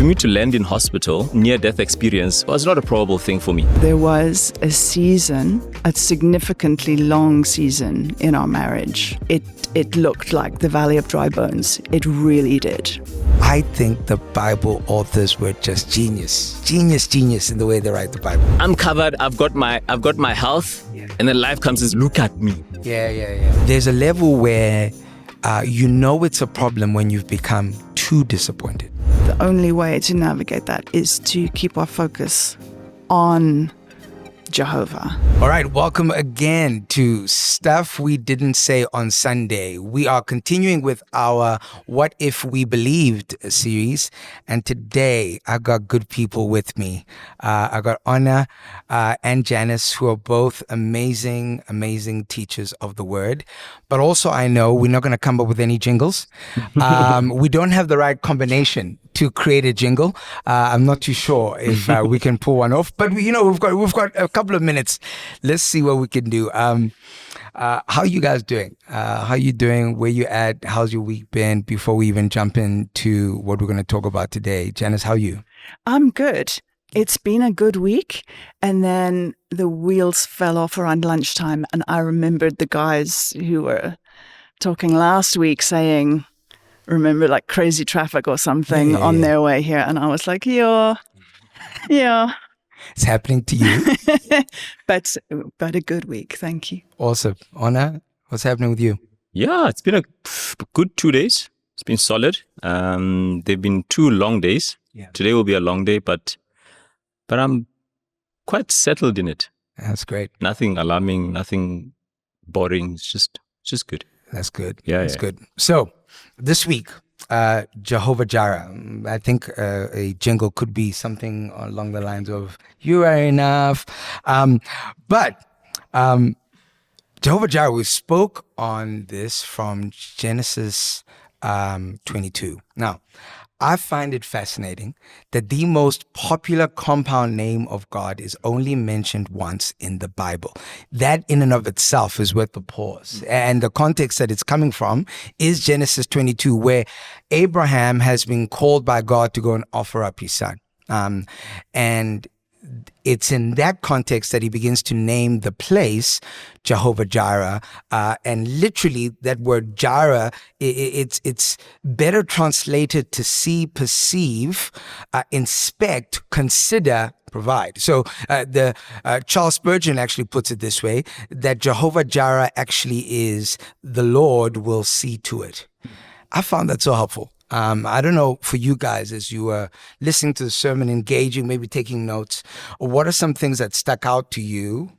For me to land in hospital, near-death experience, was not a probable thing for me. There was a season, a significantly long season in our marriage. It looked like the Valley of Dry Bones. It really did. I think the Bible authors were just genius in the way they write the Bible. I'm covered. I've got my health, and then life comes and says, look at me. Yeah. There's a level where you know it's a problem when you've become too disappointed. The only way to navigate that is to keep our focus on Jehovah. All right, welcome again to Stuff We Didn't Say on Sunday. We are continuing with our What If We Believed series. And today, I got good people with me. I got Anna and Janice, who are both amazing teachers of the word. But also, I know we're not going to come up with any jingles. We don't have the right combination to create a jingle. I'm not too sure if we can pull one off, but we've got a couple of minutes. Let's see what we can do. How are you guys doing? How are you doing? Where you at? How's your week been? Before we even jump into what we're going to talk about today, Janice, how are you? I'm good. It's been a good week, and then the wheels fell off around lunchtime, and I remembered the guys who were talking last week saying, remember, like crazy traffic or something on their way here. And I was like, yeah. It's happening to you. but a good week. Thank you. Awesome. Anna, what's happening with you? Yeah, it's been a good 2 days. It's been solid. They've been 2 long days. Yeah. Today will be a long day, but I'm quite settled in it. That's great. Nothing alarming, nothing boring. It's just good. That's good. That's good. So this week, Jehovah Jireh. I think a jingle could be something along the lines of "You are enough." But Jehovah Jireh, we spoke on this from Genesis 22. Now, I find it fascinating that the most popular compound name of God is only mentioned once in the Bible. That in and of itself is worth a pause. And the context that it's coming from is Genesis 22, where Abraham has been called by God to go and offer up his son. And it's in that context that he begins to name the place Jehovah Jireh, and literally that word Jireh, it's better translated to see, perceive, inspect, consider, provide. So the Charles Spurgeon actually puts it this way, that Jehovah Jireh actually is the Lord will see to it. I found that so helpful. I don't know for you guys, as you were listening to the sermon, engaging, maybe taking notes, what are some things that stuck out to you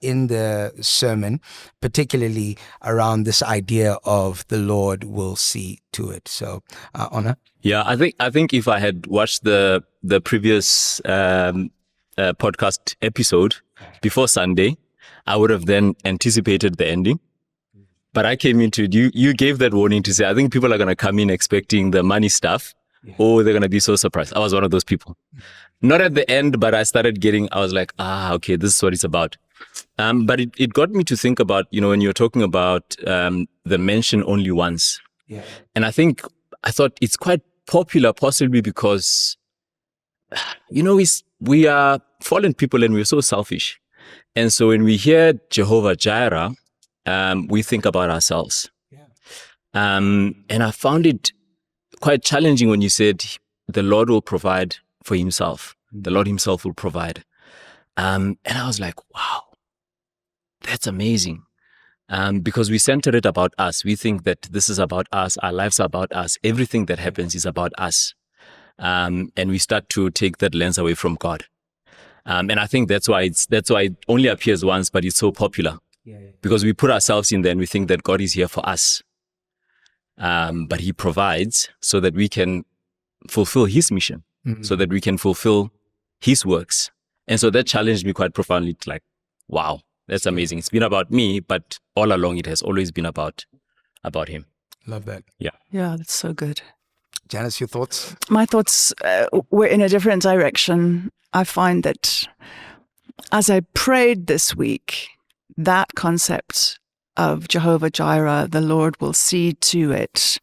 in the sermon, particularly around this idea of the Lord will see to it? So, Anna? Yeah, I think if I had watched the previous podcast episode before Sunday, I would have then anticipated the ending. But I came into it, you gave that warning to say, I think people are going to come in expecting the money stuff, or they're going to be so surprised. I was one of those people. Not at the end, but I was like, okay, this is what it's about. But it got me to think about, when you're talking about the mention only once. Yeah. And I thought it's quite popular, possibly because, we are fallen people and we're so selfish. And so when we hear Jehovah Jireh, we think about ourselves. Yeah. And I found it quite challenging when you said the Lord will provide for himself. The Lord himself will provide. And I was like, wow, that's amazing. Because we center it about us. We think that this is about us. Our lives are about us. Everything that happens is about us. And we start to take that lens away from God. And I think that's why it only appears once, but it's so popular. Because we put ourselves in there and we think that God is here for us. But he provides so that we can fulfill his mission, so that we can fulfill his works. And so that challenged me quite profoundly. It's like, wow, that's amazing. It's been about me, but all along it has always been about him. Love that. Yeah. Yeah, that's so good. Janice, your thoughts? My thoughts were in a different direction. I find that as I prayed this week, that concept of Jehovah Jireh, the Lord will see to it,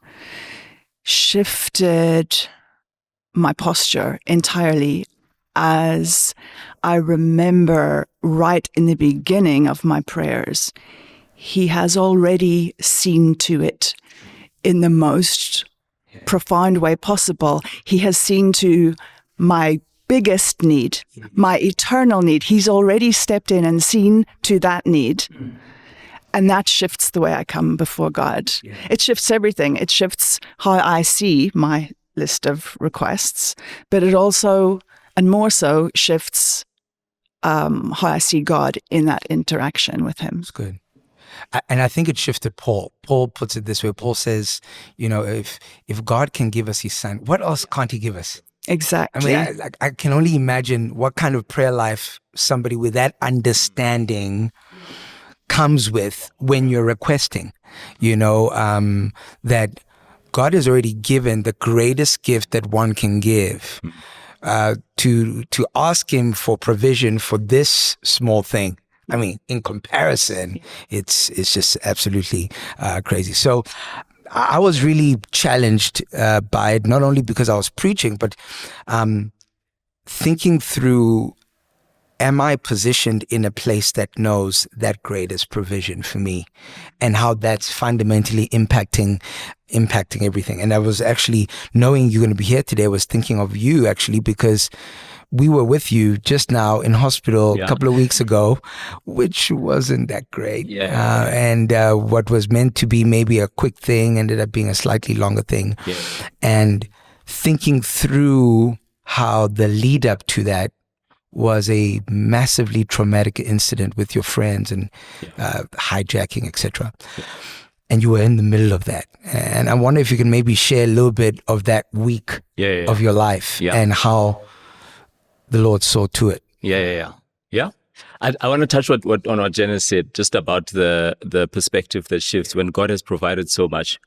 shifted my posture entirely, as I remember right in the beginning of my prayers, he has already seen to it in the most profound way possible. He has seen to my biggest need, my eternal need. He's already stepped in and seen to that need. And that shifts the way I come before God. Yeah. It shifts everything. It shifts how I see my list of requests, but it also, and more so, shifts how I see God in that interaction with him. That's good. And I think it shifted Paul. Paul puts it this way. Paul says, if God can give us his son, what else can't he give us? Exactly. I mean, I can only imagine what kind of prayer life somebody with that understanding comes with when you're requesting, that God has already given the greatest gift that one can give, to ask him for provision for this small thing. I mean, in comparison, it's just absolutely crazy. So I was really challenged by it, not only because I was preaching, but thinking through, am I positioned in a place that knows that greatest provision for me, and how that's fundamentally impacting everything. And I was actually, knowing you're going to be here today, I was thinking of you actually, because we were with you just now in hospital a couple of weeks ago, which wasn't that great. And what was meant to be maybe a quick thing ended up being a slightly longer thing. Yeah. And thinking through how the lead up to that was a massively traumatic incident with your friends and hijacking, etc. Yeah. And you were in the middle of that. And I wonder if you can maybe share a little bit of that week of your life and how the Lord saw to it. Yeah. I want to touch on what Janice said, just about the perspective that shifts when God has provided so much.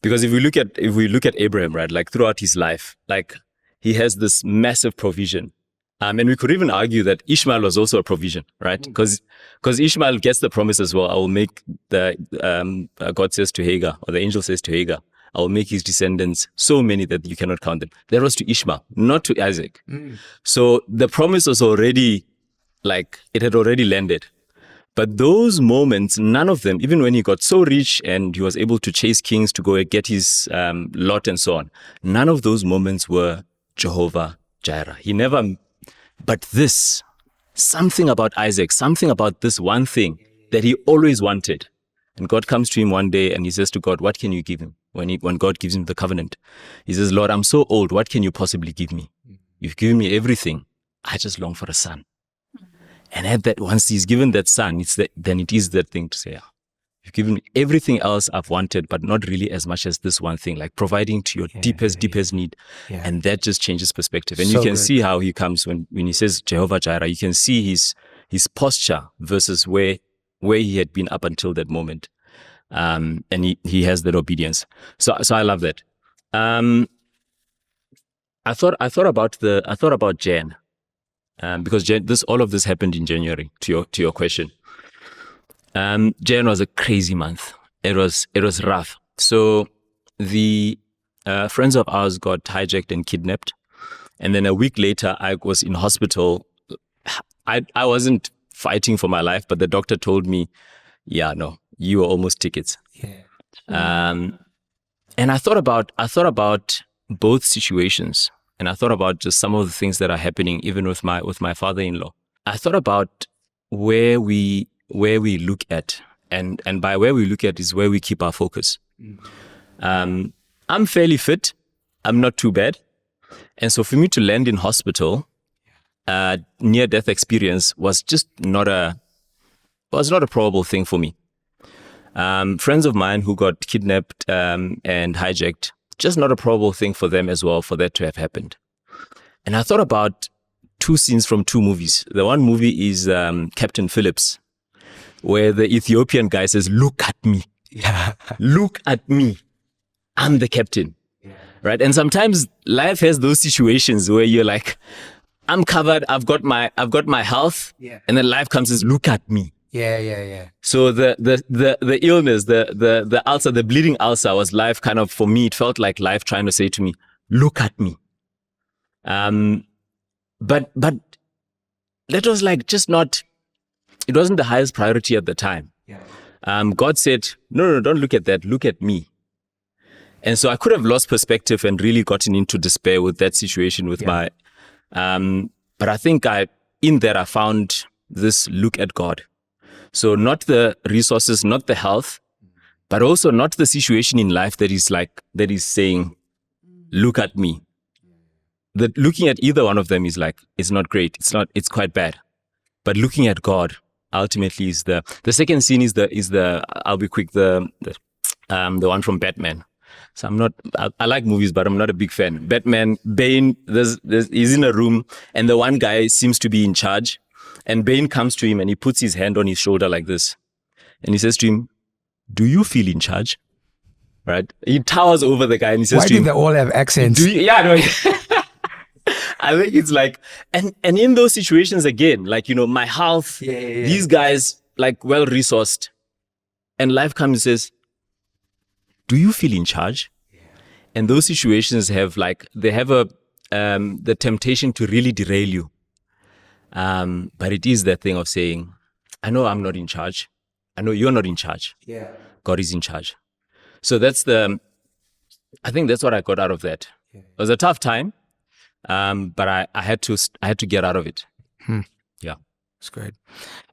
Because if we look at Abraham, right, like throughout his life, like he has this massive provision. And we could even argue that Ishmael was also a provision, right? Because Ishmael gets the promise as well. I will make God says to Hagar, or the angel says to Hagar, I will make his descendants so many that you cannot count them. That was to Ishmael, not to Isaac. So the promise was already, it had already landed. But those moments, none of them, even when he got so rich and he was able to chase kings to go and get his lot and so on, none of those moments were Jehovah Jireh. He never... But this, something about Isaac, something about this one thing that he always wanted. And God comes to him one day and he says to God, what can you give him? When God gives him the covenant, he says, Lord, I'm so old. What can you possibly give me? You've given me everything. I just long for a son. And at that, once he's given that son, then it is that thing to say, you've given me everything else I've wanted, but not really as much as this one thing, like providing to your deepest need. Yeah. And that just changes perspective. And you can see how he comes when he says Jehovah Jireh, you can see his posture versus where he had been up until that moment. And he has that obedience. So I love that. I thought about Jan, because all of this happened in January, to your question. Jan was a crazy month. It was rough. So the friends of ours got hijacked and kidnapped. And then a week later, I was in hospital. I wasn't fighting for my life, but the doctor told me, you were almost tickets. Yeah. And I thought about both situations. And I thought about just some of the things that are happening, even with my father-in-law. I thought about where we look at, and by where we look at is where we keep our focus. I'm fairly fit. I'm not too bad. And so for me to land in hospital, near-death experience was just not a probable thing for me. Friends of mine who got kidnapped and hijacked, just not a probable thing for them as well, for that to have happened. And I thought about two scenes from two movies. The one movie is Captain Phillips, where the Ethiopian guy says, look at me. Yeah. Look at me. I'm the captain. Yeah. Right? And sometimes life has those situations where you're like, I'm covered, I've got my health, and then life comes and says, look at me. Yeah. So the illness, the ulcer, the bleeding ulcer was life kind of, for me, it felt like life trying to say to me, look at me. But that was like just not. It wasn't the highest priority at the time. God said, no, don't look at that. Look at me. And so I could have lost perspective and really gotten into despair with that situation with my. But I think in there I found this look at God. So not the resources, not the health, but also not the situation in life that is saying, look at me. That looking at either one of them is like, it's not great. It's quite bad. But looking at God ultimately is the second scene is the I'll be quick, the one from Batman. So I like movies, but I'm not a big fan. Batman, Bane, he's in a room and the one guy seems to be in charge, and Bane comes to him and he puts his hand on his shoulder like this. And he says to him, do you feel in charge? Right? He towers over the guy and he says Why to him, do they all have accents? No. I think it's like, and in those situations again, like, my health, these guys, like well-resourced, and life comes and says, do you feel in charge? And those situations have the temptation to really derail you. But it is that thing of saying, I know I'm not in charge. I know you're not in charge. God is in charge. So I think that's what I got out of that. It was a tough time, but I had to get out of it. Yeah. That's great.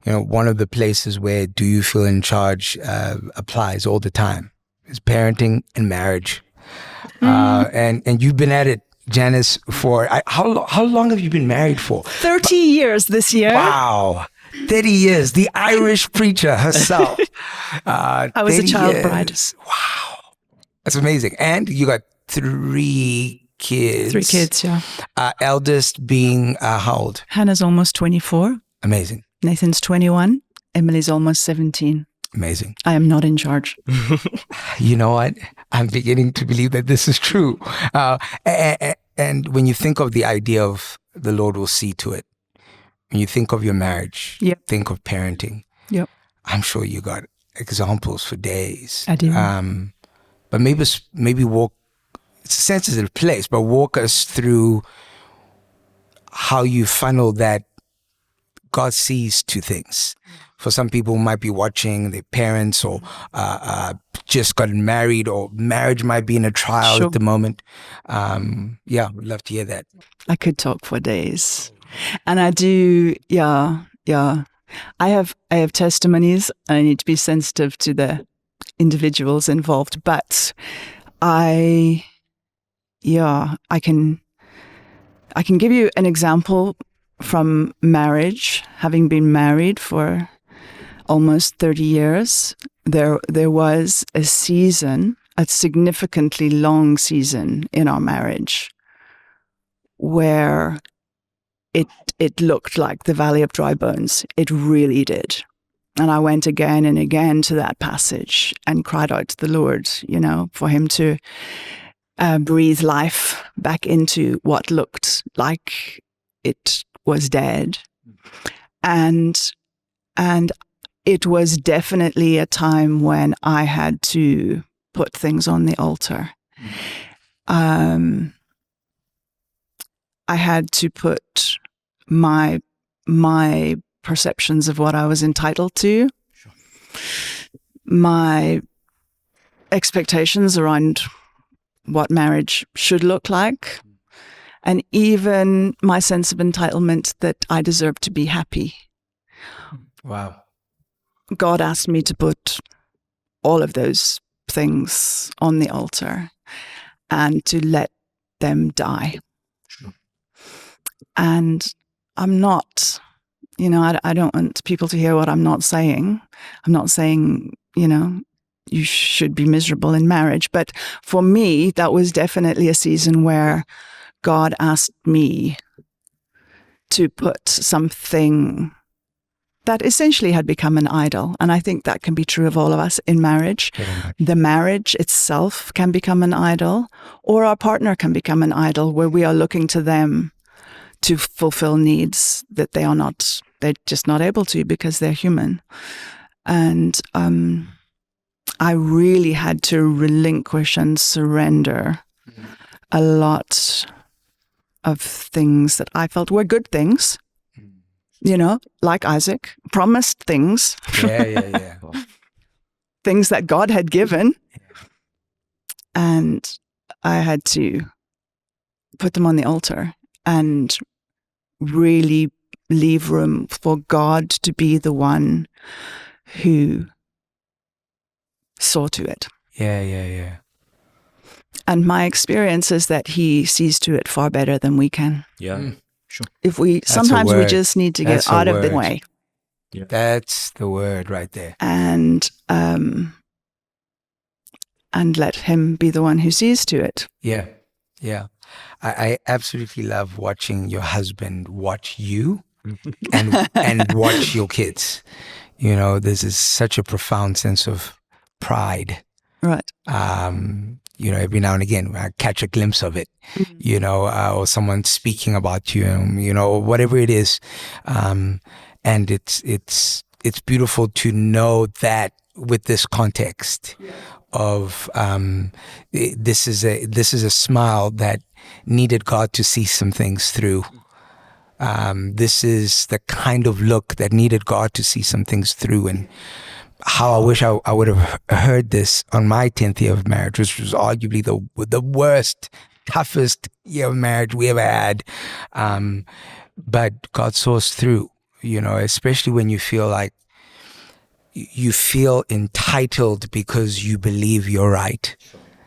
One of the places where do you feel in charge applies all the time is parenting and marriage. And you've been at it, Janice, for how long have you been married for? 30 years this year. Wow. 30 years. The Irish preacher herself. I was a child bride. Wow. That's amazing. And you got 3 kids. 3 kids, yeah. Eldest being how old? Hannah's almost 24. Amazing. Nathan's 21. Emily's almost 17. Amazing. I am not in charge. You know what? I'm beginning to believe that this is true. And when you think of the idea of the Lord will see to it, when you think of your marriage, think of parenting. Yep. I'm sure you got examples for days. I do. But maybe walk, it's a sensitive place, but walk us through how you funnel that God sees to things. For some people who might be watching, their parents or just gotten married, or marriage might be in a trial at the moment. Would love to hear that. I could talk for days. And I do, yeah. I have testimonies. I need to be sensitive to the individuals involved, but I can give you an example from marriage. Having been married for almost 30 years, there was a season, a significantly long season in our marriage where it looked like the valley of dry bones. It really did. And I went again and again to that passage and cried out to the Lord, for him to breathe life back into what looked like it was dead. And it was definitely a time when I had to put things on the altar. I had to put my perceptions of what I was entitled to, my expectations around what marriage should look like, and even my sense of entitlement that I deserve to be happy. Wow. God asked me to put all of those things on the altar and to let them die. Sure. And I'm not, I don't want people to hear what I'm not saying. I'm not saying, you should be miserable in marriage. But for me, that was definitely a season where God asked me to put something that essentially had become an idol. And I think that can be true of all of us in marriage. The marriage itself can become an idol, or our partner can become an idol where we are looking to them to fulfill needs that they're just not able to because they're human. And I really had to relinquish and surrender a lot of things that I felt were good things, like Isaac, promised things, Yeah. things that God had given. And I had to put them on the altar and really leave room for God to be the one who saw to it. Yeah. And my experience is that he sees to it far better than we can. Yeah, sure. If we sometimes we just need to get out of the way. Yeah. That's the word right there. And let him be the one who sees to it. Yeah. I absolutely love watching your husband watch you and watch your kids. This is such a profound sense of pride. Right. Every now and again, I catch a glimpse of it, or someone speaking about you, or whatever it is. And it's beautiful to know that with this context of this is a smile that needed God to see some things through. This is the kind of look that needed God to see some things through. And how I wish I would have heard this on my 10th year of marriage, which was arguably the worst, toughest year of marriage we ever had. But God saw us through, especially when you feel like you feel entitled because you believe you're right.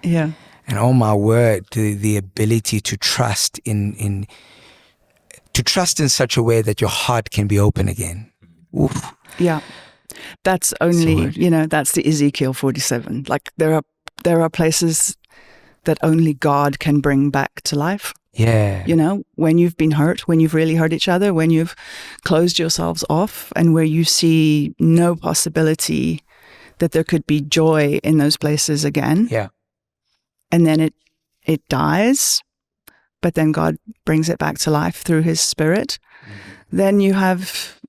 Yeah. And oh my word, the ability to trust in such a way that your heart can be open again. Oof. Yeah. That's only, that's the Ezekiel 47. Like there are places that only God can bring back to life. Yeah. When you've been hurt, when you've really hurt each other, when you've closed yourselves off, and where you see no possibility that there could be joy in those places again. Yeah. And then it dies, but then God brings it back to life through his Spirit. Then you have,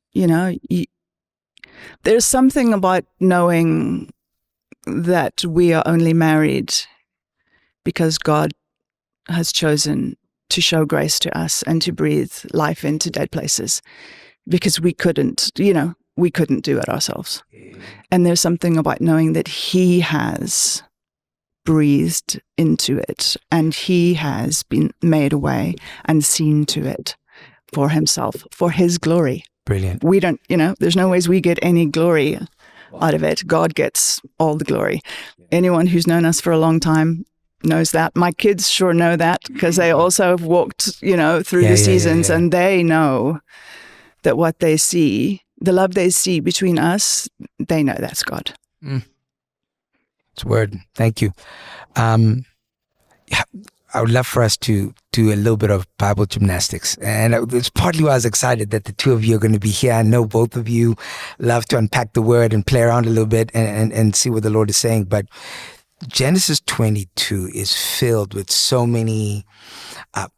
there's something about knowing that we are only married because God has chosen to show grace to us and to breathe life into dead places, because we couldn't do it ourselves. And there's something about knowing that he has breathed into it and he has been made a way and seen to it for himself, for his glory. Brilliant. We don't, there's no ways we get any glory out of it. God gets all the glory. Anyone who's known us for a long time knows that. My kids sure know that, because they also have walked, through the seasons, and they know that what they see, the love they see between us, they know that's God. It's a word. Thank you. I would love for us to do a little bit of Bible gymnastics. And it's partly why I was excited that the two of you are going to be here. I know both of you love to unpack the word and play around a little bit and see what the Lord is saying. But Genesis 22 is filled with so many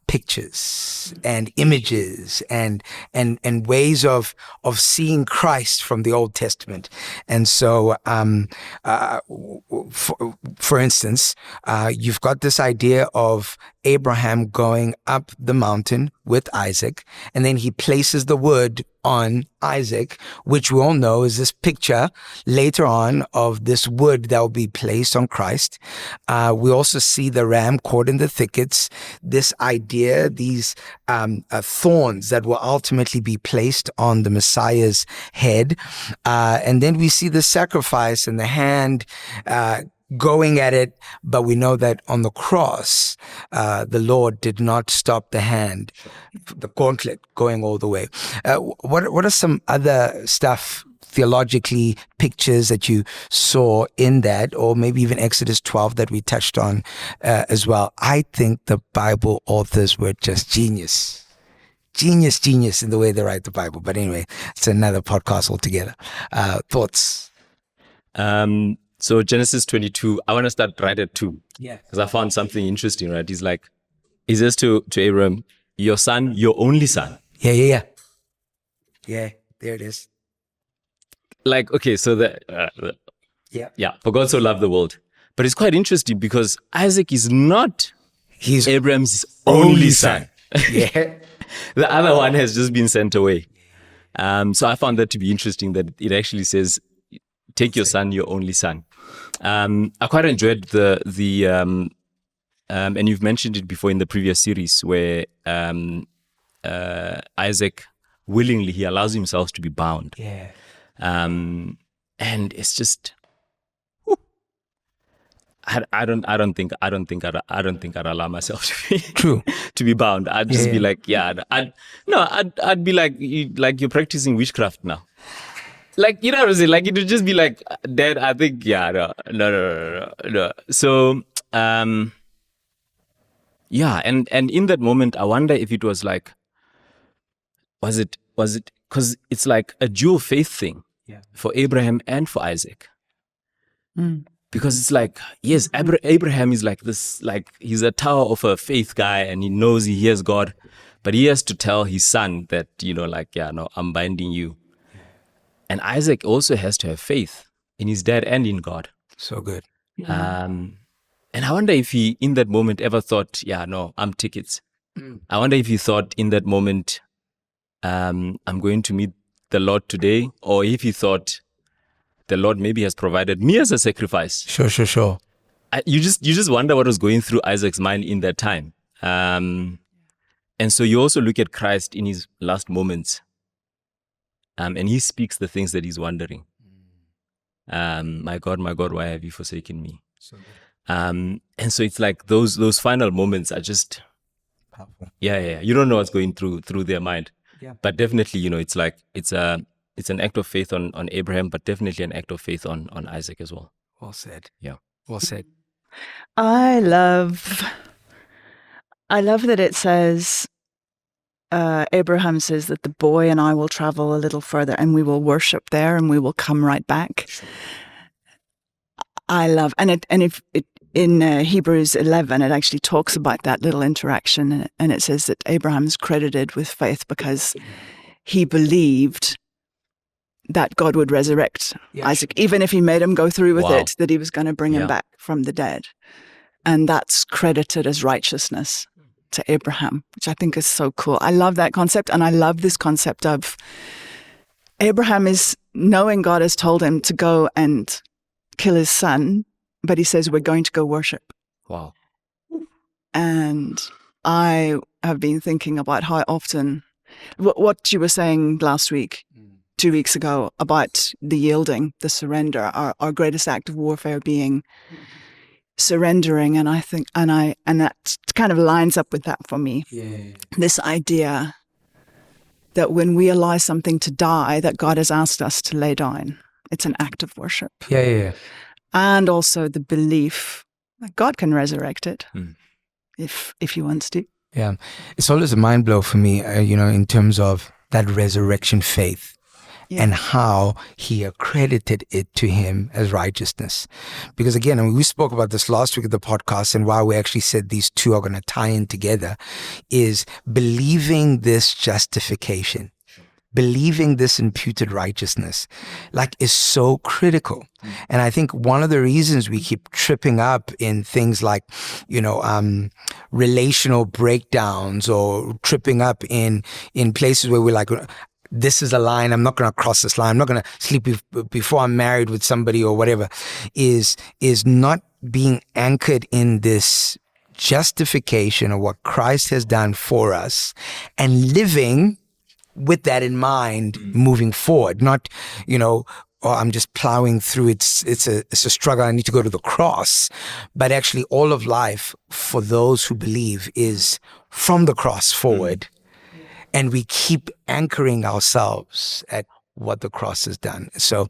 pictures and images and ways of seeing Christ from the Old Testament. And so, for instance, you've got this idea of Abraham going up the mountain with Isaac, and then he places the wood on Isaac, which we all know is this picture later on of this wood that will be placed on Christ. We also see the ram caught in the thickets, this idea, these thorns that will ultimately be placed on the Messiah's head. And then we see the sacrifice and the hand going at it, but we know that on the cross, the Lord did not stop the hand, the gauntlet going all the way. What are some other stuff theologically, pictures that you saw in that, or maybe even Exodus 12 that we touched on as well? I think the Bible authors were just genius in the way they write the Bible. But anyway, it's another podcast altogether. Thoughts? So Genesis 22, I want to start right at 2. Yeah. Because I found something interesting, right? He says to Abram, your son, your only son. Yeah, there it is. Like, okay, so for God so loved the world. But it's quite interesting because Isaac is not Abram's only son. Yeah. The other one has just been sent away. So I found that to be interesting, that it actually says, take your son, your only son. I quite enjoyed and you've mentioned it before in the previous series, where Isaac willingly, he allows himself to be bound. Yeah. And it's just, I don't think I'd allow myself to be True. to be bound. I'd just be Yeah. like, I'd be like, you're practicing witchcraft now. Like, you know what I'm saying? Like, it would just be like, Dad, I think, no. So, yeah, and in that moment, I wonder if it was like, was it, because it's like a dual faith thing for Abraham and for Isaac. Because it's like, yes, Abraham is like this, like he's a tower of a faith guy, and he knows he hears God, but he has to tell his son that, I'm binding you. And Isaac also has to have faith in his dad and in God. So good. And I wonder if he, in that moment, ever thought, I'm tickets. I wonder if he thought in that moment, I'm going to meet the Lord today, or if he thought the Lord maybe has provided me as a sacrifice. Sure. You just wonder what was going through Isaac's mind in that time. And so you also look at Christ in his last moments. And he speaks the things that he's wondering. My God, why have you forsaken me? So good. And so it's like those final moments are just Powerful. Yeah. You don't know what's going through their mind. Yeah. But definitely, it's like it's an act of faith on Abraham, but definitely an act of faith on Isaac as well. Well said. Yeah. Well said. I love that it says, Abraham says that the boy and I will travel a little further and we will worship there and we will come right back. Sure. I love, in Hebrews 11, it actually talks about that little interaction, and it says that Abraham's credited with faith because he believed that God would resurrect Isaac, even if he made him go through with it, that he was going to bring him back from the dead. And that's credited as righteousness to Abraham, which I think is so cool. I love that concept, and I love this concept of Abraham is knowing God has told him to go and kill his son, but he says, we're going to go worship. Wow. And I have been thinking about how often, what you were saying last week, 2 weeks ago, about the yielding, the surrender, our greatest act of warfare being surrendering. And I think, and that kind of lines up with that for me. Yeah. This idea that when we allow something to die that God has asked us to lay down, it's an act of worship. Yeah. And also the belief that God can resurrect it if he wants to. Yeah. It's always a mind blow for me, in terms of that resurrection faith. Yeah. And how he accredited it to him as righteousness. Because again, we spoke about this last week of the podcast, and why we actually said these two are going to tie in together is believing this justification, believing this imputed righteousness, is so critical. And I think one of the reasons we keep tripping up in things like, relational breakdowns, or tripping up in places where we're like, this is a line, I'm not going to cross this line, I'm not going to sleep before I'm married with somebody or whatever, is not being anchored in this justification of what Christ has done for us, and living with that in mind, moving forward. Not, I'm just plowing through, it's a struggle, I need to go to the cross. But actually all of life for those who believe is from the cross forward. And we keep anchoring ourselves at what the cross has done. So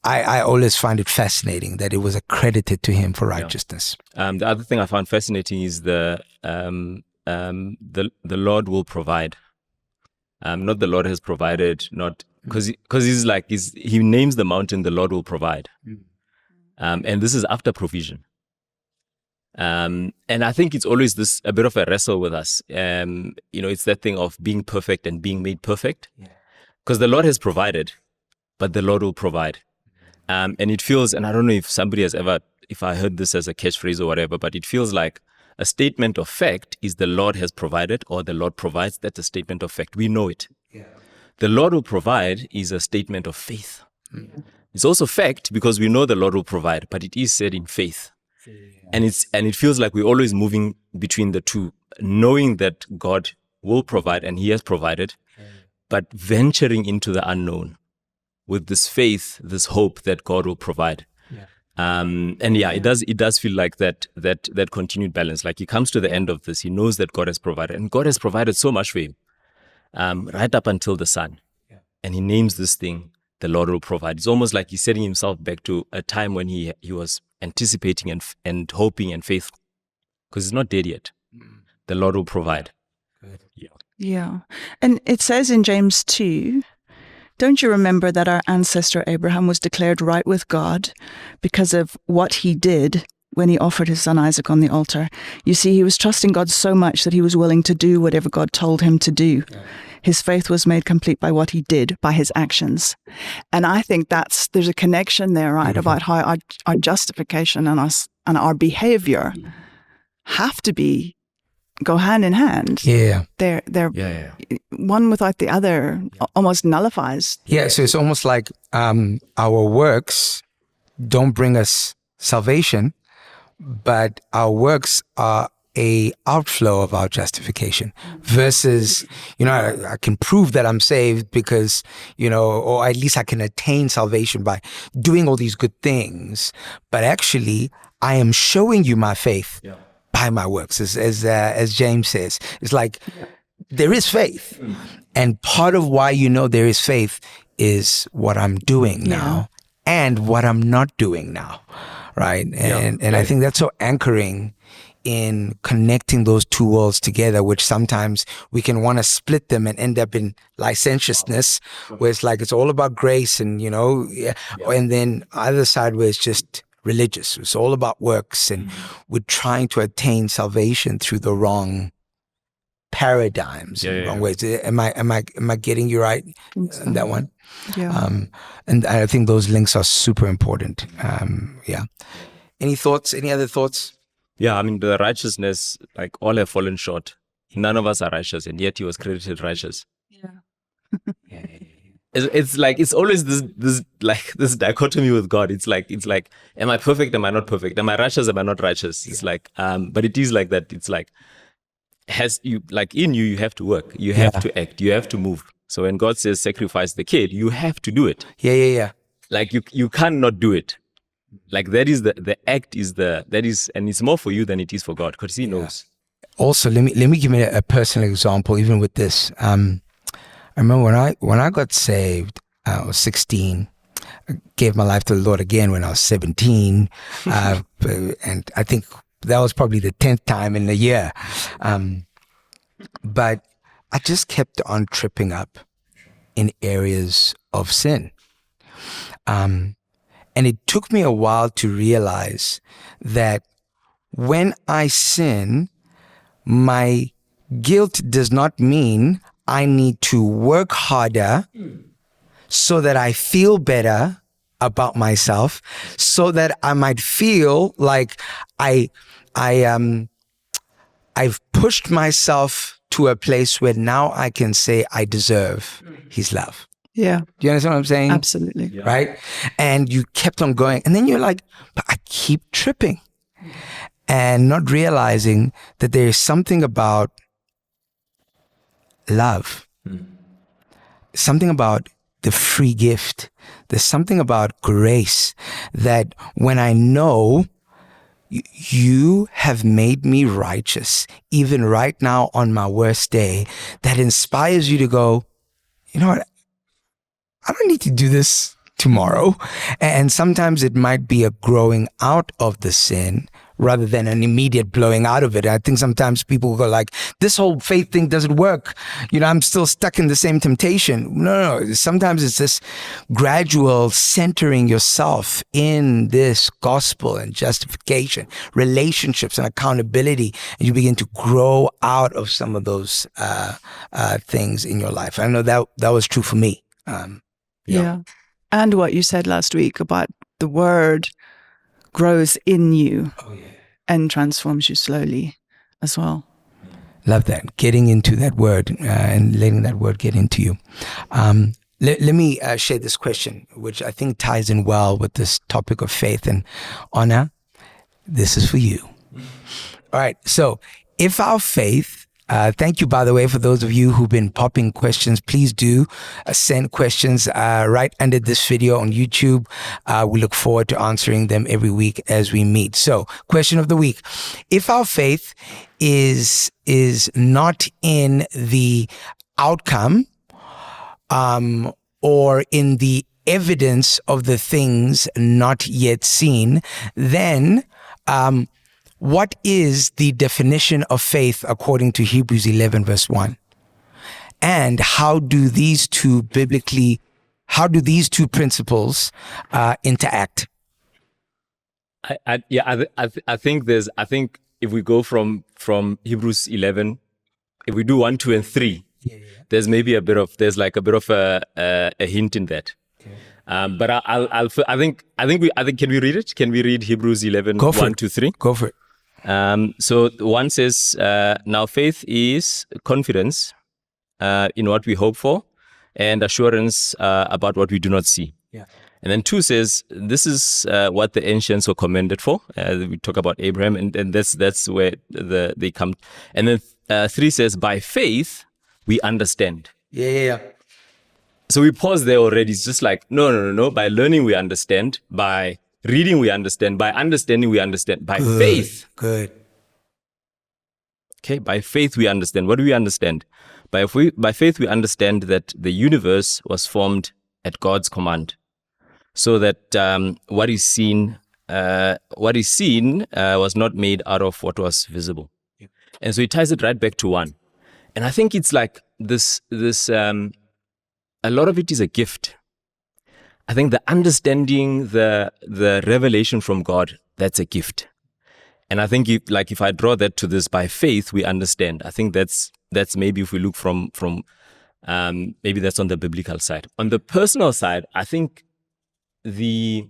I always find it fascinating that it was accredited to him for righteousness. The other thing I found fascinating is the Lord will provide. Not the Lord has provided, not because he names the mountain, the Lord will provide. And this is after provision. And I think it's always a bit of a wrestle with us. It's that thing of being perfect and being made perfect. Because the Lord has provided, but the Lord will provide. And it feels, and I don't know if somebody has ever, if I heard this as a catchphrase or whatever, but it feels like A statement of fact is the Lord has provided or the Lord provides. That's a statement of fact. We know it. Yeah. The Lord will provide is a statement of faith. It's also fact because we know the Lord will provide, but it is said in faith. And it feels like we're always moving between the two, knowing that God will provide and He has provided, but venturing into the unknown with this faith, this hope that God will provide. It does feel like that continued balance. Like he comes to the end of this, he knows that God has provided, and God has provided so much for him, right up until the son. And he names this thing, the Lord will provide. It's almost like he's setting himself back to a time when he was anticipating and hoping and faithful, because he's not dead yet. The Lord will provide. Good. Yeah. And it says in James 2, don't you remember that our ancestor Abraham was declared right with God because of what he did when he offered his son Isaac on the altar? You see, he was trusting God so much that he was willing to do whatever God told him to do. Yeah. His faith was made complete by what he did, by his actions. And I think there's a connection there, right, about how our justification and our behavior have to go hand in hand. Yeah. They're one without the other almost nullifies. Yeah, so it's almost like our works don't bring us salvation, but our works are a outflow of our justification versus, I can prove that I'm saved because, or at least I can attain salvation by doing all these good things. But actually, I am showing you my faith by my works, as James says. It's like there is faith. And part of why there is faith is what I'm doing now and what I'm not doing now, right? And I think that's so anchoring in connecting those two worlds together, which sometimes we can want to split them and end up in licentiousness, where it's like it's all about grace and, and then other side where it's just religious. It's all about works, and we're trying to attain salvation through the wrong paradigms, wrong ways. Am I getting you right on that one? Yeah. And I think those links are super important. Any thoughts? Any other thoughts? Yeah, I mean, the righteousness, like all have fallen short. None of us are righteous, and yet he was credited righteous. Yeah. It's like, it's always this dichotomy with God. It's like, am I perfect? Am I not perfect? Am I righteous? Am I not righteous? It's like, but it is like that. It's like, in you have to work. You have to act. You have to move. So when God says sacrifice the kid, you have to do it. Yeah. Like you can't not do it. Like that is the act is and it's more for you than it is for God, because He knows. Also, let me give me a personal example, even with this. I remember when I got saved, I was 16. I gave my life to the Lord again when I was 17, and I think that was probably the 10th time in a year. But I just kept on tripping up in areas of sin. And it took me a while to realize that when I sin, my guilt does not mean I need to work harder so that I feel better about myself, so that I might feel like I've pushed myself to a place where now I can say I deserve His love. Yeah. Do you understand what I'm saying? Absolutely. Yeah. Right? And you kept on going. And then you're like, but I keep tripping. And not realizing that there is something about love. Something about the free gift. There's something about grace that when I know you have made me righteous, even right now on my worst day, that inspires you to go, you know what? I don't need to do this tomorrow. And sometimes it might be a growing out of the sin rather than an immediate blowing out of it. I think sometimes people go like, this whole faith thing doesn't work. I'm still stuck in the same temptation. No. Sometimes it's this gradual centering yourself in this gospel and justification, relationships and accountability. And you begin to grow out of some of those things in your life. I know that was true for me. Yeah. And what you said last week about the word grows in you and transforms you slowly. as well. Love that. Getting into that word and letting that word get into you. Let me share this question, which I think ties in well with this topic of faith and honor. This is for you. All right. So if our faith, thank you, by the way, for those of you who've been popping questions. Please do send questions right under this video on YouTube. We look forward to answering them every week as we meet. So, question of the week. If our faith is not in the outcome or in the evidence of the things not yet seen, then what is the definition of faith according to Hebrews 11 verse 1? And how do these two principles interact? I think if we go from Hebrews 11, if we do 1, 2, and 3, there's maybe a bit of a hint in that. But I think can we read it? Can we read Hebrews 11, 1 to 3? Go for it. So one says, now faith is confidence in what we hope for and assurance about what we do not see. Yeah. And then 2 says, this is what the ancients were commended for. We talk about Abraham, and that's where they come. And then 3 says, by faith, we understand. Yeah. So we pause there already. It's just like, no. By learning, we understand. By reading, we understand. By understanding, we understand. By faith. Good. Okay, by faith, we understand. What do we understand? By faith, we understand that the universe was formed at God's command. So that what is seen was not made out of what was visible. Yep. And so he ties it right back to 1. And I think it's like this a lot of it is a gift. I think the understanding, the revelation from God, that's a gift. And I think if I draw that to this, by faith, we understand. I think that's maybe if we look from maybe that's on the biblical side. On the personal side, I think the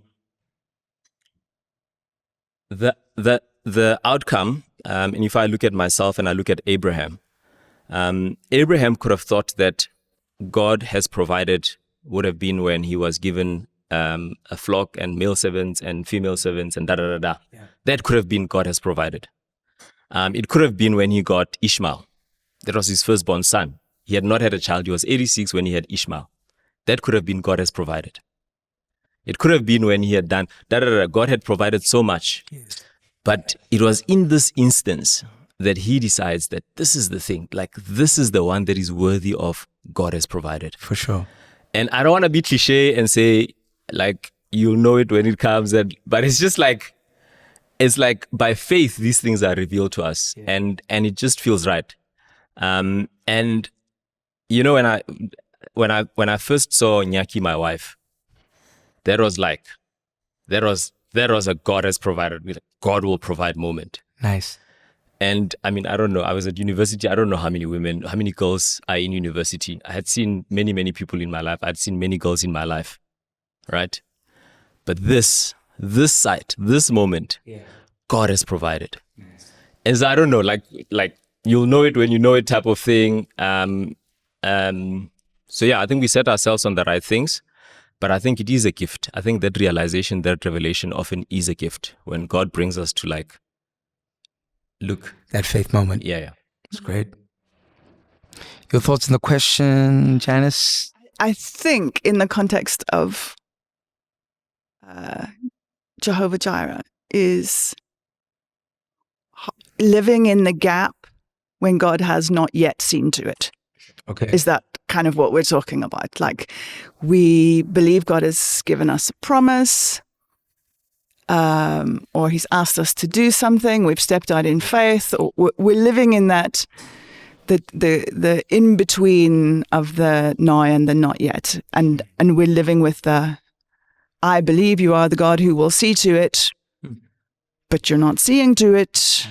outcome, and if I look at myself and I look at Abraham could have thought that God has provided would have been when he was given a flock and male servants and female servants and da-da-da-da. Yeah. That could have been God has provided. It could have been when he got Ishmael. That was his firstborn son. He had not had a child. He was 86 when he had Ishmael. That could have been God has provided. It could have been when he had done da-da-da-da. God had provided so much. Yes. But it was in this instance that he decides that this is the thing. Like, this is the one that is worthy of God has provided. For sure. And I don't want to be cliche and say, like, you'll know it when it comes. But it's just like, it's like by faith, these things are revealed to us. Yeah. And it just feels right. And, you know, when I first saw Nyaki, my wife, that was a God has provided, God will provide moment. Nice. And I mean, I don't know. I was at university. I don't know how many girls are in university. I had seen many, many people in my life. I'd seen many girls in my life, right? But this sight, this moment, God has provided. Nice. And so I don't know, like you'll know it when you know it type of thing. So yeah, I think we set ourselves on the right things, but I think it is a gift. I think that realization, that revelation often is a gift when God brings us to like, look. That faith moment. Yeah. It's great. Your thoughts on the question, Janice? I think in the context of Jehovah Jireh is living in the gap when God has not yet seen to it. Okay. Is that kind of what we're talking about? Like, we believe God has given us a promise, or he's asked us to do something, we've stepped out in faith, or we're living in that, the in-between of the now and the not yet. And we're living with the, I believe you are the God who will see to it, but you're not seeing to it.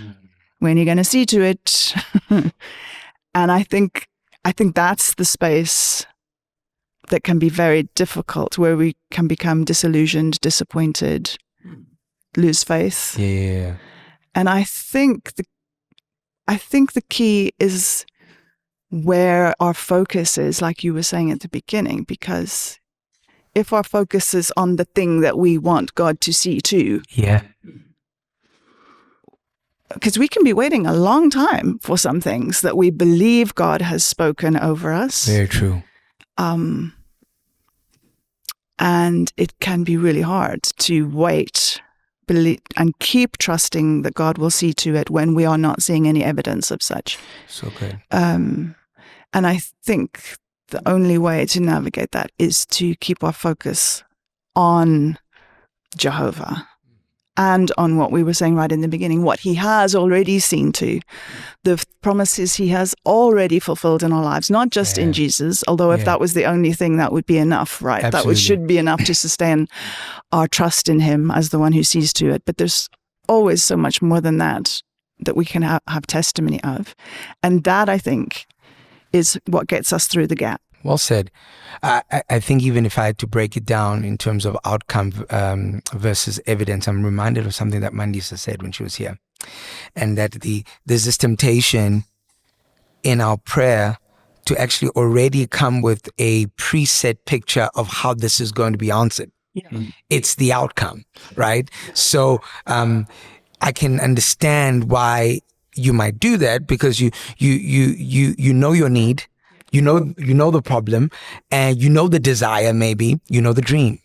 When are you going to see to it? And I think that's the space that can be very difficult, where we can become disillusioned, disappointed, lose faith. Yeah. And I think I think the key is where our focus is, like you were saying at the beginning, because if our focus is on the thing that we want God to see too, Yeah. because we can be waiting a long time for some things that we believe God has spoken over us. Very true. And it can be really hard to wait, believe, and keep trusting that God will see to it when we are not seeing any evidence of such. So good. And I think the only way to navigate that is to keep our focus on Jehovah and on what we were saying right in the beginning, what he has already seen to, the promises he has already fulfilled in our lives, not just in Jesus, although if that was the only thing, that would be enough, right? Absolutely. That should be enough to sustain our trust in him as the one who sees to it. But there's always so much more than that we can have testimony of. And that, I think, is what gets us through the gap. Well said. I think even if I had to break it down in terms of outcome versus evidence, I'm reminded of something that Mandisa said when she was here. And that there's this temptation in our prayer to actually already come with a preset picture of how this is going to be answered. Yeah. It's the outcome, right? So I can understand why you might do that, because you know your need. You know the problem, and you know the desire, maybe, you know the dream.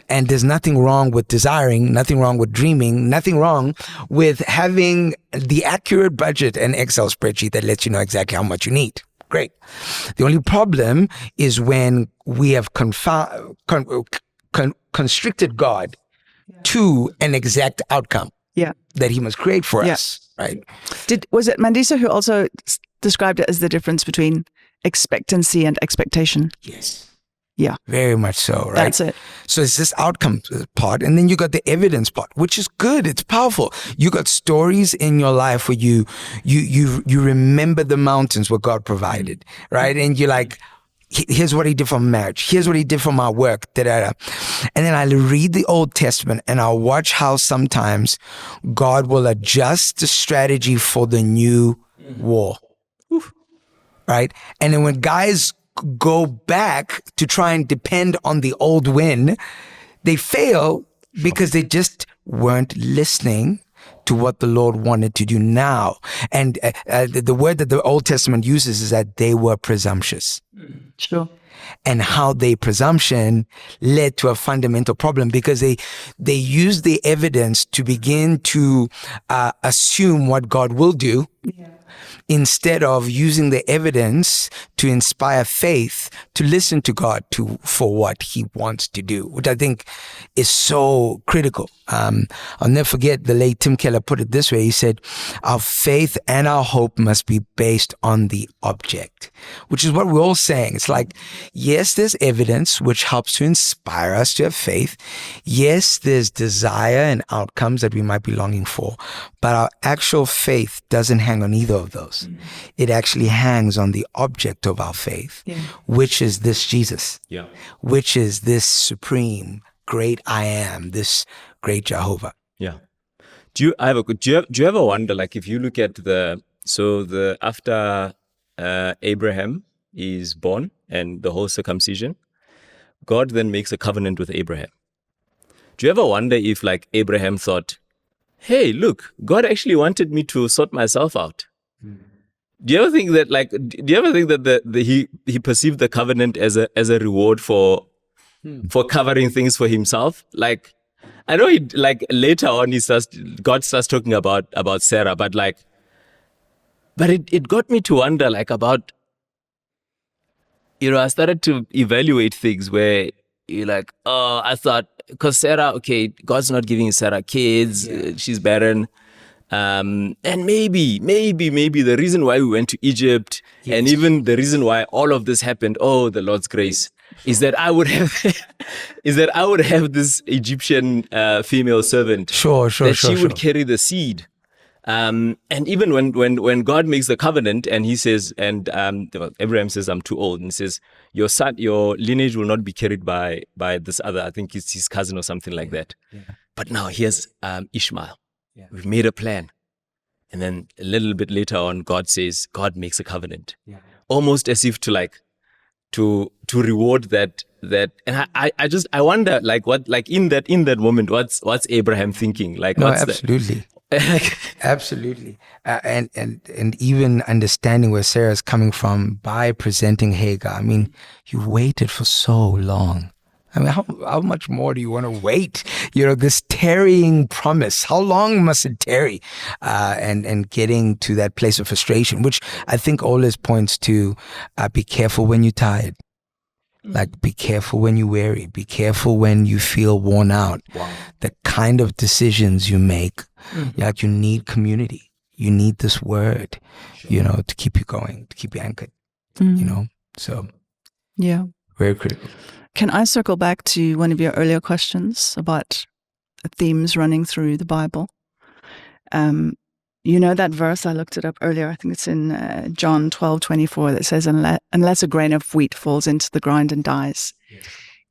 And there's nothing wrong with desiring, nothing wrong with dreaming, nothing wrong with having the accurate budget and Excel spreadsheet that lets you know exactly how much you need. Great. The only problem is when we have constricted God to an exact outcome that he must create for us, right? Was it Mandisa who also described it as the difference between expectancy and expectation? Yes. Yeah. Very much so, right? That's it. So it's this outcome part, and then you got the evidence part, which is good. It's powerful. You got stories in your life where you remember the mountains where God provided, right? And you're like, here's what he did for marriage. Here's what he did for my work. Da-da-da. And then I read the Old Testament and I'll watch how sometimes God will adjust the strategy for the new war. Oof. Right? And then when guys go back to try and depend on the old win, they fail because they just weren't listening to what the Lord wanted to do now. And the word that the Old Testament uses is that they were presumptuous. Sure. And how their presumption led to a fundamental problem, because they used the evidence to begin to assume what God will do. Yeah. Instead of using the evidence to inspire faith to listen to God for what he wants to do, which I think is so critical. I'll never forget the late Tim Keller put it this way. He said, our faith and our hope must be based on the object, which is what we're all saying. It's like, yes, there's evidence which helps to inspire us to have faith. Yes, there's desire and outcomes that we might be longing for, but our actual faith doesn't hang on either of those. It actually hangs on the object of our faith, which is this Jesus, which is this supreme, great I am, this great Jehovah. Yeah. Do you ever wonder, like, if you look at after Abraham is born and the whole circumcision, God then makes a covenant with Abraham. Do you ever wonder if, like, Abraham thought, hey, look, God actually wanted me to sort myself out? Do you ever think that, he perceived the covenant as a reward for covering things for himself? Like, I know later on God starts talking about Sarah, but it got me to wonder, like, about, I started to evaluate things where you're like, oh, I thought, because Sarah, okay, God's not giving Sarah kids, she's barren. And maybe the reason why we went to Egypt, and even the reason why all of this happened, the Lord's grace, is that I would have this Egyptian female servant. Sure. She would carry the seed. And even when God makes the covenant and he says, and Abraham says, I'm too old, and he says, your lineage will not be carried by this other, I think it's his cousin or something like that. Yeah. But now here's Ishmael. Yeah. We've made a plan. And then a little bit later on, God says, God makes a covenant. Almost as if to like, to reward that. And I wonder, like, what, like in that moment, what's Abraham thinking? Like, No, what's absolutely. that? Absolutely. And even understanding where Sarah's coming from by presenting Hagar. I mean, you waited for so long. I mean, how much more do you want to wait? You know, this tarrying promise, how long must it tarry? And getting to that place of frustration, which I think always points to be careful when you're tired. Like, be careful when you're weary. Be careful when you feel worn out. Wow. The kind of decisions you make, like, you need community. You need this word, you know, to keep you going, to keep you anchored, you know? So, yeah. very critical. Can I circle back to one of your earlier questions about themes running through the Bible? You know that verse, I looked it up earlier, I think it's in John 12:24, that says, unless a grain of wheat falls into the ground and dies,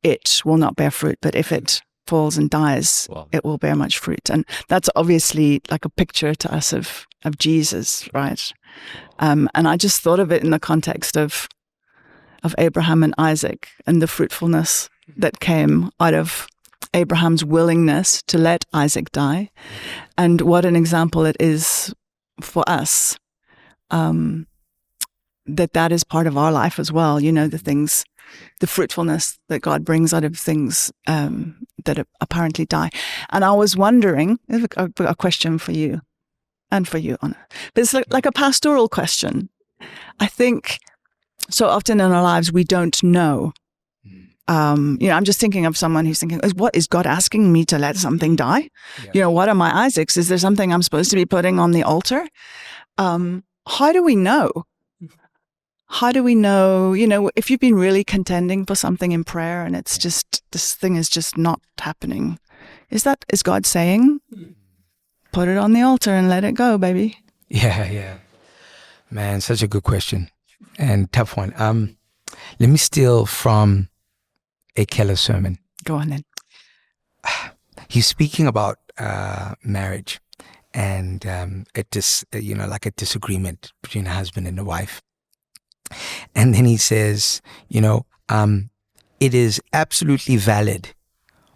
it will not bear fruit. But if it falls and dies, it will bear much fruit. And that's obviously like a picture to us of Jesus, right? And I just thought of it in the context of Abraham and Isaac and the fruitfulness that came out of Abraham's willingness to let Isaac die, and what an example it is for us, that is part of our life as well. You know, the fruitfulness that God brings out of things that apparently die. And I was wondering, a question for you and for you, Anna, but it's like a pastoral question. I think so often in our lives we don't know. You know, I'm just thinking of someone who's thinking, what is God asking me to let something die? Yeah. You know, what are my Isaacs? Is there something I'm supposed to be putting on the altar? How do we know? How do we know, you know, if you've been really contending for something in prayer and it's just, this thing is just not happening? Is God saying, put it on the altar and let it go, baby? Yeah. Man, such a good question and tough one. Let me steal from a Keller sermon. Go on then. He's speaking about marriage and like a disagreement between a husband and a wife. And then he says, you know, it is absolutely valid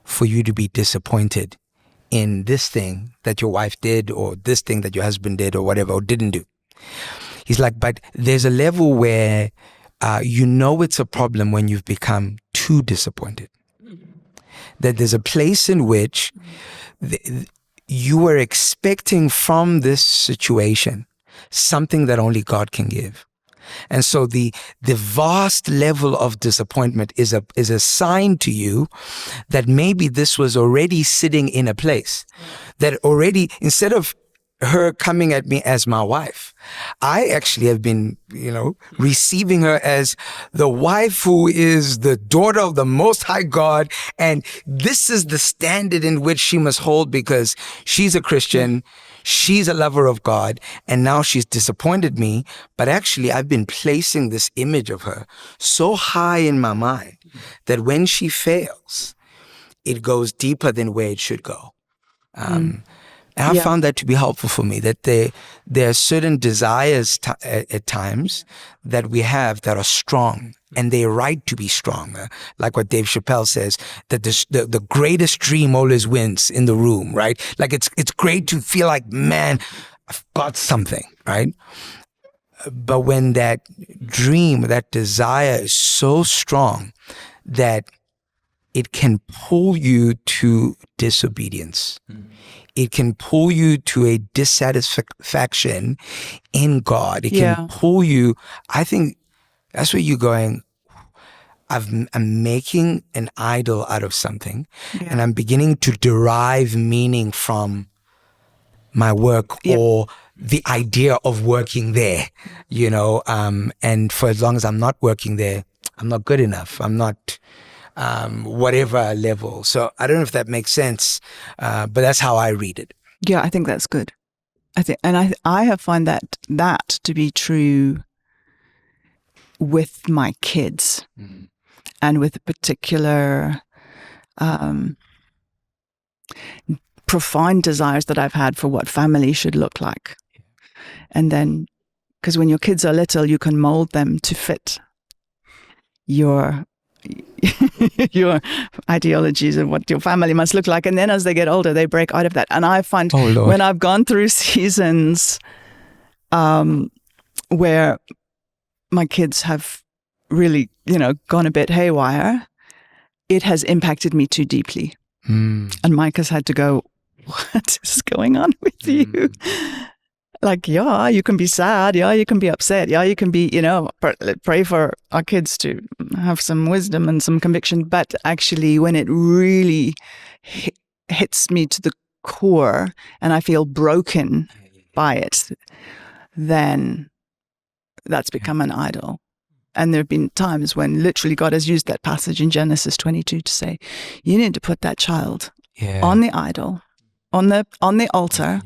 for you to be disappointed in this thing that your wife did, or this thing that your husband did, or whatever, or didn't do. He's like, but there's a level where you know it's a problem when you've become too disappointed. That there's a place in which you are expecting from this situation something that only God can give. And so the vast level of disappointment is a sign to you that maybe this was already sitting in a place that already, instead of her coming at me as my wife, I actually have been, you know, receiving her as the wife who is the daughter of the Most High God. And this is the standard in which she must hold because she's a Christian. She's a lover of God, and now she's disappointed me. But actually, I've been placing this image of her so high in my mind that when she fails, it goes deeper than where it should go. And I found that to be helpful for me, that there are certain desires at times that we have that are strong, and they're right to be strong. Like what Dave Chappelle says, that the greatest dream always wins in the room, right? Like it's great to feel like, man, I've got something, right? But when that dream, that desire is so strong that it can pull you to disobedience. It can pull you to a dissatisfaction in God. It can pull you. I think that's where you're going. I'm making an idol out of something, and I'm beginning to derive meaning from my work or the idea of working there, you know. And for as long as I'm not working there, I'm not good enough. I'm not whatever level. So I don't know if that makes sense, but that's how I read it. Yeah, I think that's good. I have found that to be true with my kids, and with particular profound desires that I've had for what family should look like. And then, because when your kids are little, you can mold them to fit your your ideologies of what your family must look like. And then as they get older, they break out of that. And I find when I've gone through seasons where my kids have really, gone a bit haywire, it has impacted me too deeply. And Mike has had to go, what is going on with you? Like, yeah, you can be sad. Yeah, you can be upset. Yeah, you can be, pray for our kids to have some wisdom and some conviction. But actually, when it really hits me to the core and I feel broken by it, then that's become an idol. And there have been times when literally God has used that passage in Genesis 22 to say, you need to put that child on the idol, on the altar,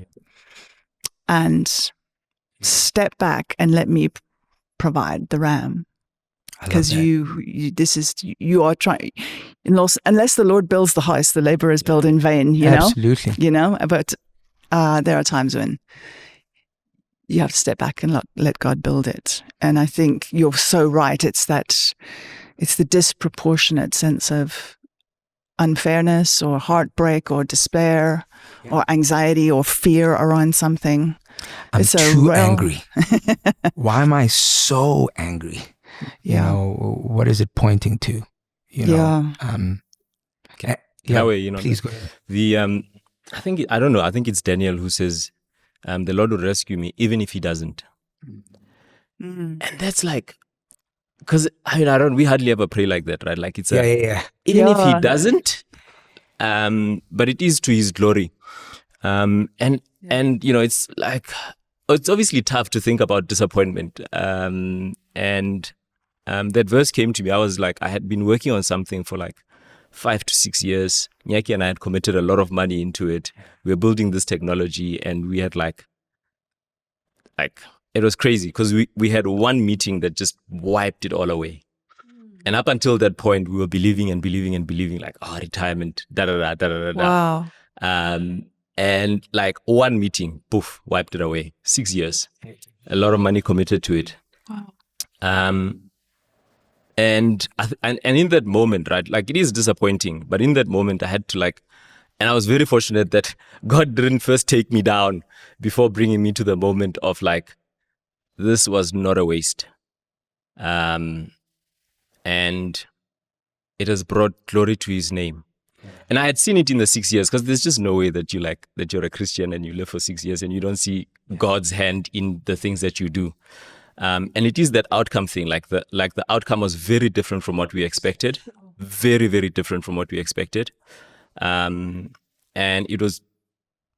and step back and let me provide the ram. Because you are trying, unless the Lord builds the house, the laborers build in vain, Absolutely. But there are times when you have to step back and let God build it. And I think you're so right. It's the disproportionate sense of unfairness or heartbreak or despair or anxiety or fear around something. I'm too angry. Why am I so angry? What is it pointing to? Please go ahead. I think it's Daniel who says, the Lord will rescue me even if he doesn't. And that's like, because we hardly ever pray like that, right? Like it's even if he doesn't, but it is to his glory. And it's like, it's obviously tough to think about disappointment. And that verse came to me. I was like, I had been working on something for like 5 to 6 years. Nyaki and I had committed a lot of money into it. We were building this technology, and we had like it was crazy because we had one meeting that just wiped it all away. And up until that point, we were believing like, retirement, da-da-da. Wow. And like one meeting, poof, wiped it away. 6 years. A lot of money committed to it. Wow. And in that moment, right, like it is disappointing, but in that moment I had to and I was very fortunate that God didn't first take me down before bringing me to the moment of like, this was not a waste. And it has brought glory to his name. And I had seen it in the 6 years, because there's just no way that you're a Christian and you live for 6 years and you don't see God's hand in the things that you do. And it is that outcome thing, like the outcome was very different from what we expected, very, very different from what we expected. And it was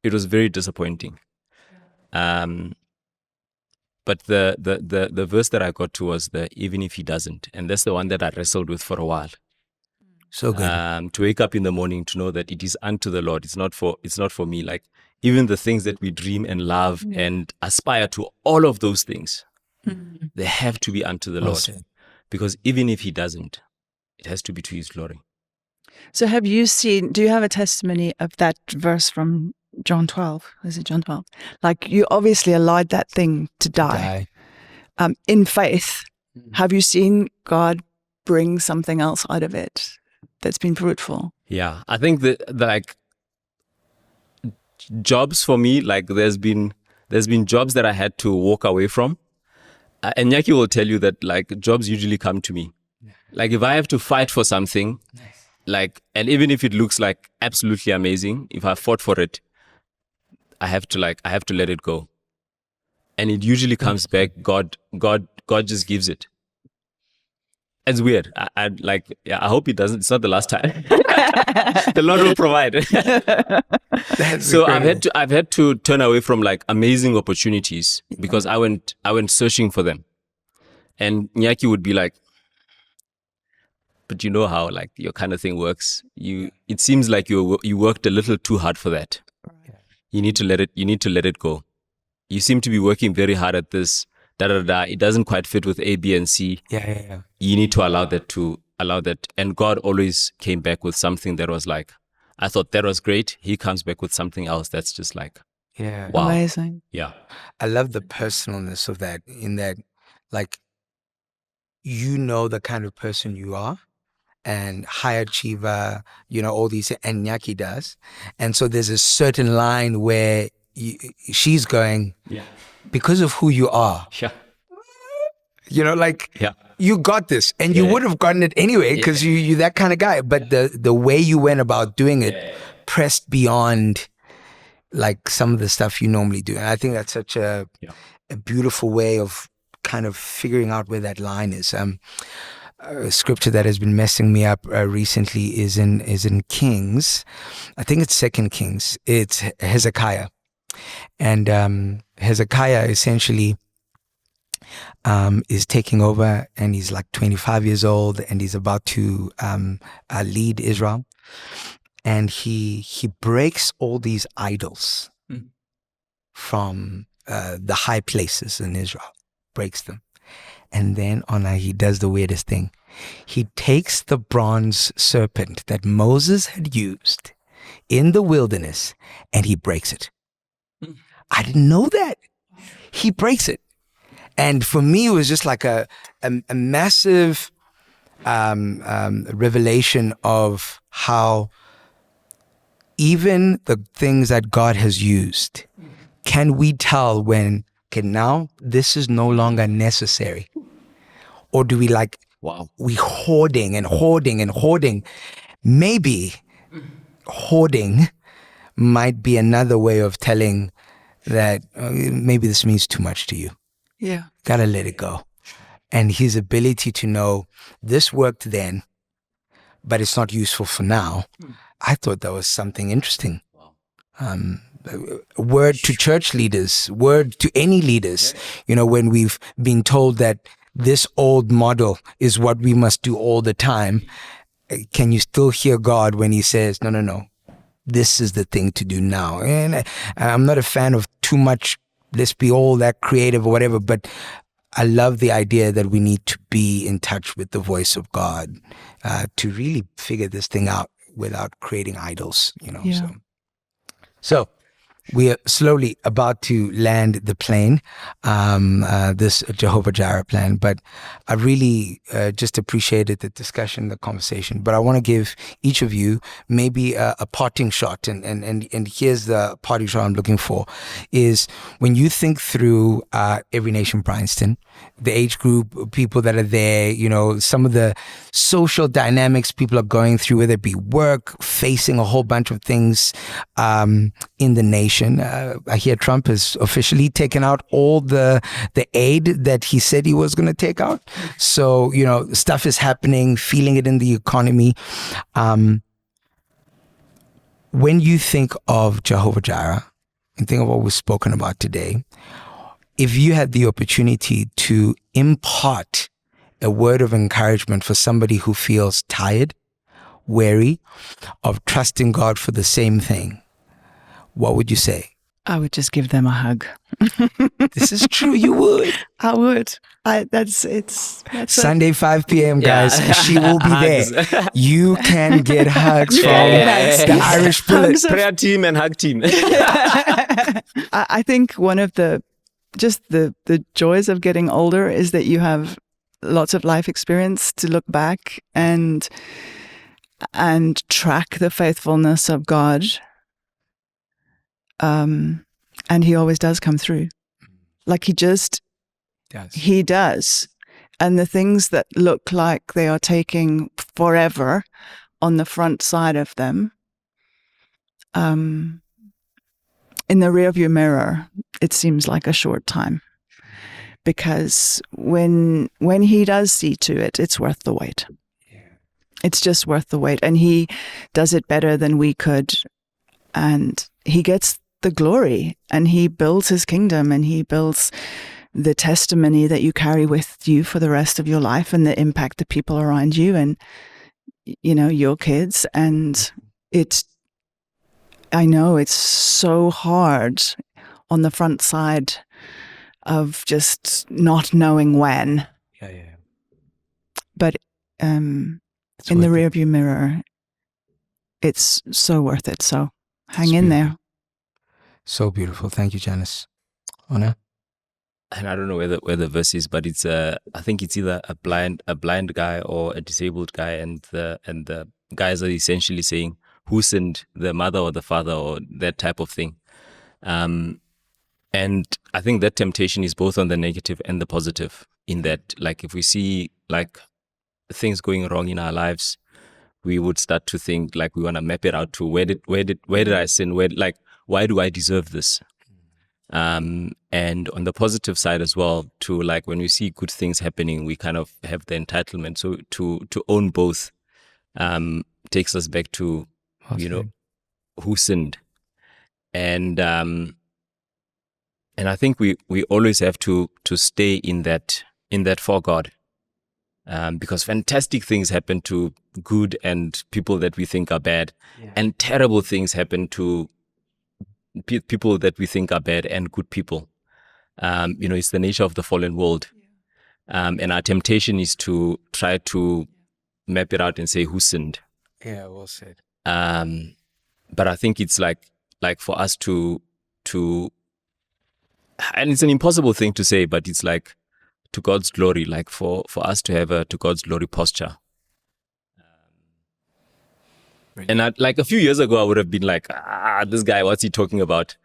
very disappointing. But the verse that I got to was even if he doesn't, and that's the one that I wrestled with for a while. So good. To wake up in the morning to know that it is unto the Lord. It's not for me. Like even the things that we dream and love and aspire to, all of those things, they have to be unto the Lord. Because even if he doesn't, it has to be to his glory. So do you have a testimony of that verse from John 12? Is it John 12? Like you obviously allowed that thing to die. In faith. Have you seen God bring something else out of it that's been fruitful? Yeah, I think that jobs for me, like there's been jobs that I had to walk away from. And Nyaki will tell you that like jobs usually come to me. Like if I have to fight for something, and even if it looks like absolutely amazing, if I fought for it, I have to let it go. And it usually comes back. God just gives it. It's weird. I hope it doesn't. It's not the last time. The Lord will provide. So I've had to turn away from like amazing opportunities because I went searching for them. And Nyaki would be like, but you know how like your kind of thing works. It seems like you worked a little too hard for that. You need to let it go. You seem to be working very hard at this. It doesn't quite fit with A, B, and C. Yeah. You need to allow that. And God always came back with something that was like, I thought that was great. He comes back with something else that's just like, Yeah. Wow. Amazing. Yeah. I love the personalness of that, in that, like, you know the kind of person you are, and high achiever, all these, and Nyaki does. And so there's a certain line where she's going, Yeah. because of who you are, Yeah. like, Yeah. you got this, and you Yeah. would have gotten it anyway, because you're that kind of guy. But the way you went about doing it pressed beyond, like, some of the stuff you normally do. And I think that's such a beautiful way of kind of figuring out where that line is. A scripture that has been messing me up recently is in Kings. I think it's 2 Kings. It's Hezekiah. And Hezekiah essentially is taking over, and he's like 25 years old, and he's about to lead Israel. And he breaks all these idols from the high places in Israel, breaks them. And then he does the weirdest thing. He takes the bronze serpent that Moses had used in the wilderness, and he breaks it. I didn't know that. He breaks it. And for me, it was just like a massive revelation of how even the things that God has used, can we tell when, okay, now this is no longer necessary? Or do we we hoarding and hoarding and hoarding? Maybe hoarding might be another way of telling that maybe this means too much to you. Yeah. Gotta let it go. And his ability to know this worked then, but it's not useful for now. I thought that was something interesting. Word to church leaders, word to any leaders, when we've been told that this old model is what we must do all the time. Can you still hear God when he says, no, this is the thing to do now? And I'm not a fan of too much, let's be all that creative or whatever, but I love the idea that we need to be in touch with the voice of God to really figure this thing out without creating idols, Yeah. So we are slowly about to land the plane, this Jehovah Jireh plan, but I really just appreciated the discussion, the conversation. But I want to give each of you maybe a parting shot, and here's the parting shot I'm looking for, is when you think through Every Nation Bryanston, the age group, people that are there, some of the social dynamics people are going through, whether it be work, facing a whole bunch of things in the nation. I hear Trump has officially taken out all the aid that he said he was going to take out. So, stuff is happening, feeling it in the economy. When you think of Jehovah Jireh and think of what we've spoken about today, if you had the opportunity to impart a word of encouragement for somebody who feels tired, weary of trusting God for the same thing, what would you say? I would just give them a hug. This is true. You would. I would. That's Sunday, 5 p.m., guys. She will be there. You can get hugs from the Irish Bullet. Prayer team and hug team. I think one of the joys of getting older is that you have lots of life experience to look back and track the faithfulness of God. And he always does come through. Like he does. And the things that look like they are taking forever on the front side of them, in the rearview mirror, it seems like a short time. Because when he does see to it, it's worth the wait. Yeah. It's just worth the wait. And he does it better than we could. And he gets the glory, and he builds his kingdom, and he builds the testimony that you carry with you for the rest of your life, and the impact the people around you and your kids. And I know it's so hard on the front side of just not knowing when. Yeah. But in the rearview mirror, it's so worth it. So hang in there. So beautiful. Thank you, Janice. Ona? And I don't know where the verse is, but it's I think it's either a blind guy or a disabled guy, and the guys are essentially saying who sinned, the mother or the father, or that type of thing. And I think that temptation is both on the negative and the positive, in that, like, if we see like things going wrong in our lives, we would start to think, like, we want to map it out to where did I sin? Why do I deserve this? And on the positive side as well, to, like, when we see good things happening, we kind of have the entitlement. So to own both takes us back to, who sinned. And I think we always have to stay in that for God, because fantastic things happen to good and people that we think are bad, and terrible things happen to people that we think are bad and good people. It's the nature of the fallen world, and our temptation is to try to map it out and say who sinned. Yeah, well said. But I think it's like for us to, and it's an impossible thing to say, but it's like to God's glory, like for us to have a to God's glory posture. And like a few years ago, I would have been like, this guy, what's he talking about?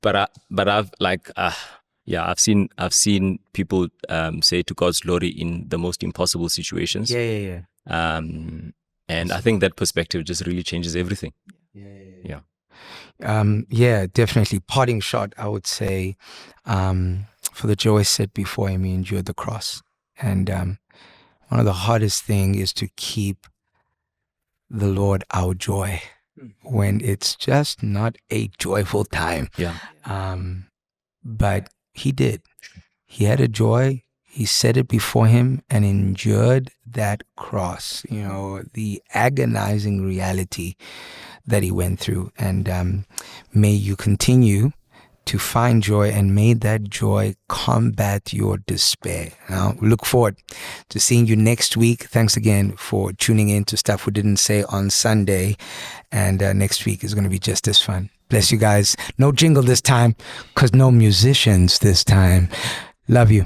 But I've like, I've seen people say to God's glory in the most impossible situations. Yeah. And I think that perspective just really changes everything. Yeah. Definitely. Parting shot, I would say, for the joy set before him, he endured the cross. And one of the hardest things is to keep the Lord our joy when it's just not a joyful time. Yeah. But he did. He had a joy. He set it before him and endured that cross, the agonizing reality that he went through. And may you continue to find joy, and may that joy combat your despair. Now, look forward to seeing you next week. Thanks again for tuning in to Stuff We Didn't Say on Sunday. And next week is going to be just as fun. Bless you guys. No jingle this time, because no musicians this time. Love you.